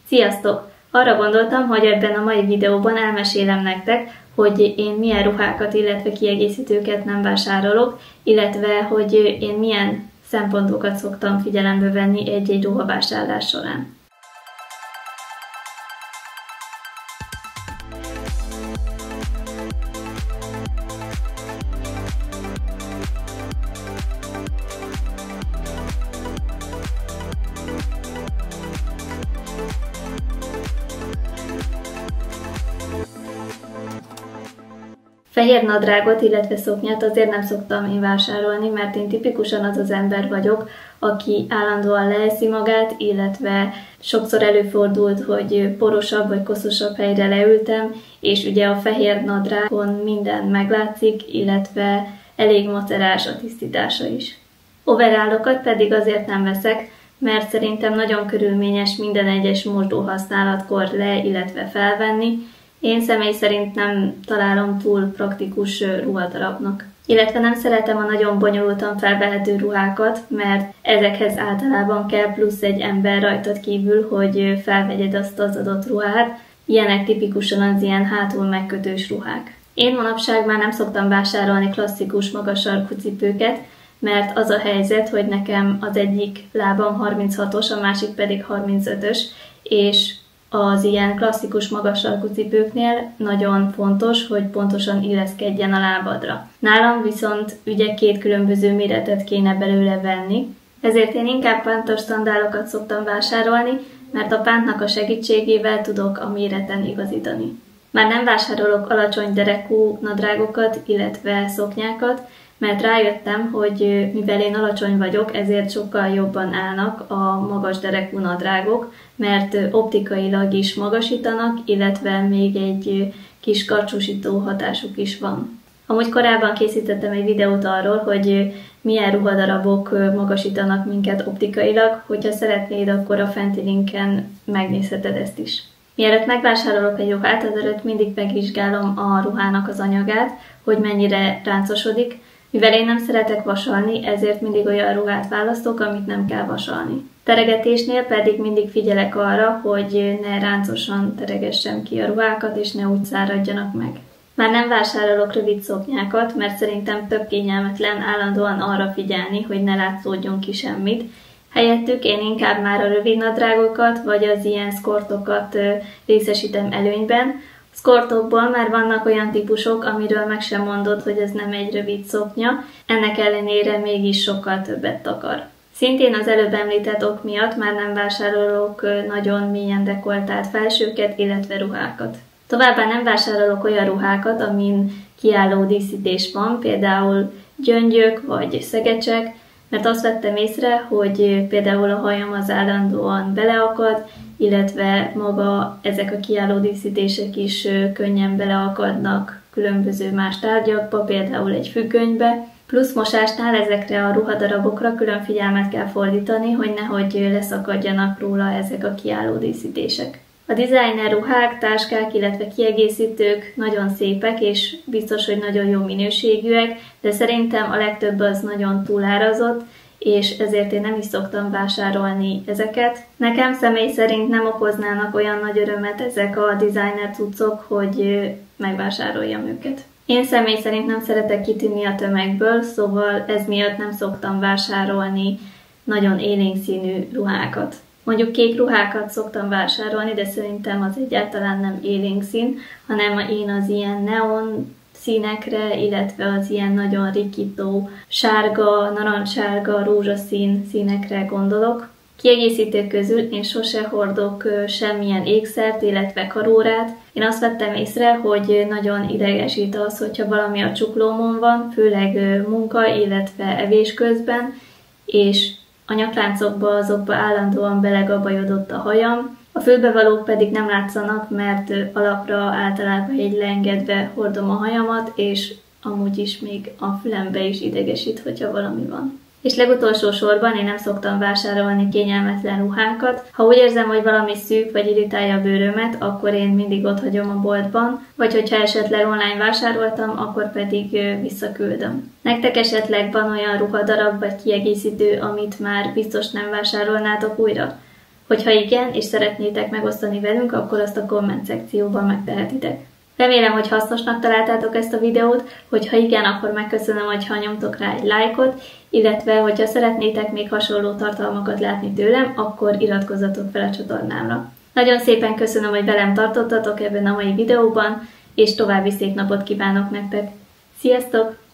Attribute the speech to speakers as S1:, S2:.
S1: Sziasztok! Arra gondoltam, hogy ebben a mai videóban elmesélem nektek, hogy én milyen ruhákat, illetve kiegészítőket nem vásárolok, illetve hogy én milyen szempontokat szoktam figyelembe venni egy-egy ruhavásárlás során. Fehér nadrágot, illetve szoknyát azért nem szoktam én vásárolni, mert én tipikusan az az ember vagyok, aki állandóan leeszi magát, illetve sokszor előfordult, hogy porosabb vagy koszosabb helyre leültem, és ugye a fehér nadrágon minden meglátszik, illetve elég macerás a tisztítása is. Overallokat pedig azért nem veszek, mert szerintem nagyon körülményes minden egyes mosdóhasználatkor illetve felvenni. Én személy szerint nem találom túl praktikus ruhadarabnak. Illetve nem szeretem a nagyon bonyolultan felvehető ruhákat, mert ezekhez általában kell plusz egy ember rajtad kívül, hogy felvegyed azt az adott ruhát. Ilyenek tipikusan az ilyen hátul megkötős ruhák. Én manapság már nem szoktam vásárolni klasszikus magas sarkú cipőket, mert az a helyzet, hogy nekem az egyik lábam 36-os, a másik pedig 35-ös, és az ilyen klasszikus magas sarkú cipőknél nagyon fontos, hogy pontosan illeszkedjen a lábadra. Nálam viszont ugye két különböző méretet kéne belőle venni, ezért én inkább pántos szandálokat szoktam vásárolni, mert a pántnak a segítségével tudok a méreten igazítani. Már nem vásárolok alacsony derekú nadrágokat, illetve szoknyákat, mert rájöttem, hogy mivel én alacsony vagyok, ezért sokkal jobban állnak a magas derekú nadrágok, mert optikailag is magasítanak, illetve még egy kis karcsúsító hatásuk is van. Amúgy korábban készítettem egy videót arról, hogy milyen ruhadarabok magasítanak minket optikailag, hogyha szeretnéd, akkor a fenti linken megnézheted ezt is. Mielőtt megvásárolok egy ruhát, azelőtt mindig megvizsgálom a ruhának az anyagát, hogy mennyire ráncosodik. Mivel én nem szeretek vasalni, ezért mindig olyan ruhát választok, amit nem kell vasalni. Teregetésnél pedig mindig figyelek arra, hogy ne ráncosan teregessem ki a ruhákat, és ne úgy száradjanak meg. Már nem vásárolok rövid szoknyákat, mert szerintem több kényelmetlen állandóan arra figyelni, hogy ne látszódjon ki semmit. Helyettük én inkább már a rövid nadrágokat, vagy az ilyen szkortokat részesítem előnyben. Szkortokból már vannak olyan típusok, amiről meg sem mondod, hogy ez nem egy rövid szoknya, ennek ellenére mégis sokkal többet takar. Szintén az előbb említett ok miatt már nem vásárolok nagyon mélyen dekoltált felsőket, illetve ruhákat. Továbbá nem vásárolok olyan ruhákat, amin kiálló díszítés van, például gyöngyök vagy szegecsek, mert azt vettem észre, hogy például a hajam az állandóan beleakad, illetve maga ezek a kiálló díszítések is könnyen beleakadnak különböző más tárgyakba, például egy függönybe. Plusz mosásnál ezekre a ruhadarabokra külön figyelmet kell fordítani, hogy nehogy leszakadjanak róla ezek a kiálló díszítések. A designer ruhák, táskák, illetve kiegészítők nagyon szépek, és biztos, hogy nagyon jó minőségűek, de szerintem a legtöbb az nagyon túlárazott, és ezért én nem is szoktam vásárolni ezeket. Nekem személy szerint nem okoznának olyan nagy örömet ezek a designer cuccok, hogy megvásároljam őket. Én személy szerint nem szeretek kitűnni a tömegből, szóval ez miatt nem szoktam vásárolni nagyon élénk színű ruhákat. Mondjuk kék ruhákat szoktam vásárolni, de szerintem az egyáltalán nem élénk szín, hanem én az ilyen neon színekre, illetve az ilyen nagyon rikító sárga, narancssárga, rózsaszín színekre gondolok. Kiegészítők közül én sose hordok semmilyen ékszert, illetve karórát. Én azt vettem észre, hogy nagyon idegesít az, hogyha valami a csuklómon van, főleg munka, illetve evés közben, és a nyakláncokba azokba állandóan belegabajodott a hajam. A fülbevalók pedig nem látszanak, mert alapra általában egy leengedve hordom a hajamat, és amúgy is még a fülembe is idegesít, hogyha valami van. És legutolsó sorban én nem szoktam vásárolni kényelmetlen ruhákat. Ha úgy érzem, hogy valami szűk vagy irritálja a bőrömet, akkor én mindig otthagyom a boltban, vagy hogyha esetleg online vásároltam, akkor pedig visszaküldöm. Nektek esetleg van olyan ruhadarab vagy kiegészítő, amit már biztos nem vásárolnátok újra? Hogyha igen, és szeretnétek megosztani velünk, akkor azt a komment szekcióban megtehetitek. Remélem, hogy hasznosnak találtátok ezt a videót, hogyha igen, akkor megköszönöm, hogyha nyomtok rá egy lájkot, illetve, hogyha szeretnétek még hasonló tartalmakat látni tőlem, akkor iratkozzatok fel a csatornámra. Nagyon szépen köszönöm, hogy velem tartottatok ebben a mai videóban, és további szép napot kívánok nektek. Sziasztok!